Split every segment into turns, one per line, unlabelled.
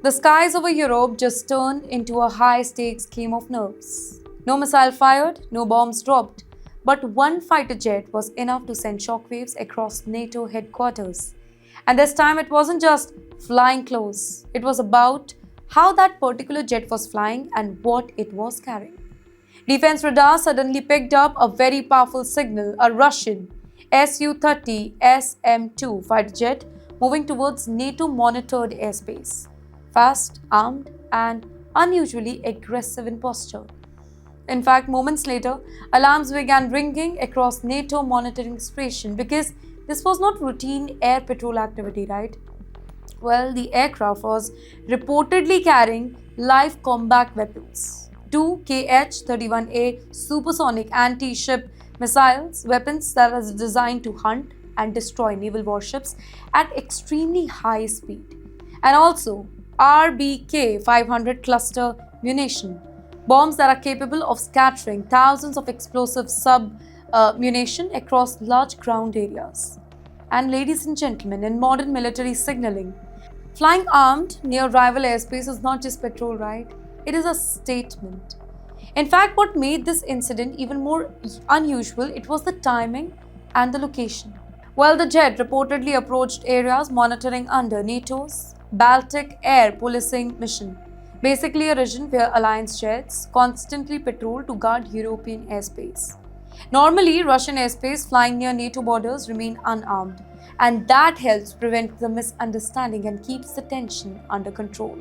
The skies over Europe just turned into a high-stakes game of nerves. No missile fired, no bombs dropped, but one fighter jet was enough to send shockwaves across NATO headquarters. And this time it wasn't just flying close, it was about how that particular jet was flying and what it was carrying. Defense radar suddenly picked up a very powerful signal, a Russian Su-30 SM-2 fighter jet moving towards NATO-monitored airspace, fast, armed, and unusually aggressive in posture. In fact, moments later, alarms began ringing across NATO monitoring station because this was not routine air patrol activity, right? Well, the aircraft was reportedly carrying live combat weapons. Two KH-31A supersonic anti-ship missiles, weapons that are designed to hunt and destroy naval warships at extremely high speed. And also RBK-500 cluster munition, bombs that are capable of scattering thousands of explosive sub-munition across large ground areas. And ladies and gentlemen, in modern military signaling, flying armed near rival airspace is not just patrol, right? It is a statement. In fact, what made this incident even more unusual, it was the timing and the location. Well, the jet reportedly approached areas monitoring under NATO's Baltic Air Policing Mission, basically a region where alliance jets constantly patrol to guard European airspace. Normally, Russian airspace flying near NATO borders remain unarmed, and that helps prevent the misunderstanding and keeps the tension under control.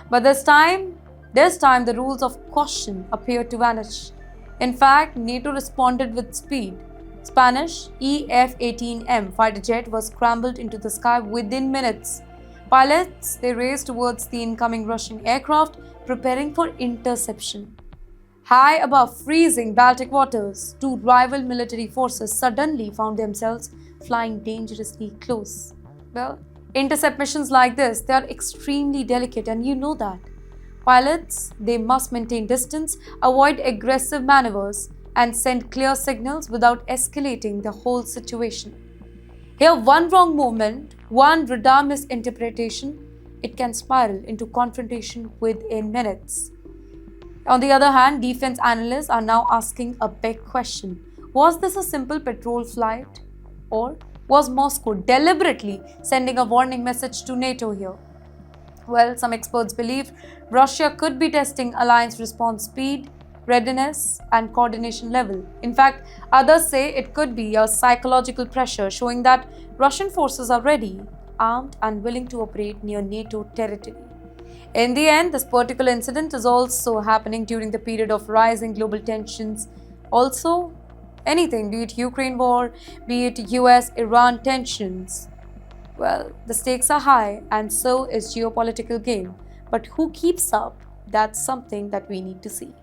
But this time the rules of caution appeared to vanish. In fact, NATO responded with speed. Spanish EF-18M fighter jet was scrambled into the sky within minutes. Pilots they raced towards the incoming Russian aircraft, preparing for interception. High above freezing Baltic waters, two rival military forces suddenly found themselves flying dangerously close. Well, intercept missions like this, they are extremely delicate and you know that. Pilots, they must maintain distance, avoid aggressive maneuvers, and send clear signals without escalating the whole situation. Here, one wrong movement, one radar misinterpretation, it can spiral into confrontation within minutes. On the other hand, defense analysts are now asking a big question. Was this a simple patrol flight? Or was Moscow deliberately sending a warning message to NATO here? Well, some experts believe Russia could be testing alliance response speed, readiness, and coordination level. In fact, others say it could be a psychological pressure showing that Russian forces are ready, armed, and willing to operate near NATO territory. In the end, this particular incident is also happening during the period of rising global tensions. Also, anything, be it Ukraine war, be it US-Iran tensions. Well, the stakes are high and so is geopolitical game. But who keeps up? That's something that we need to see.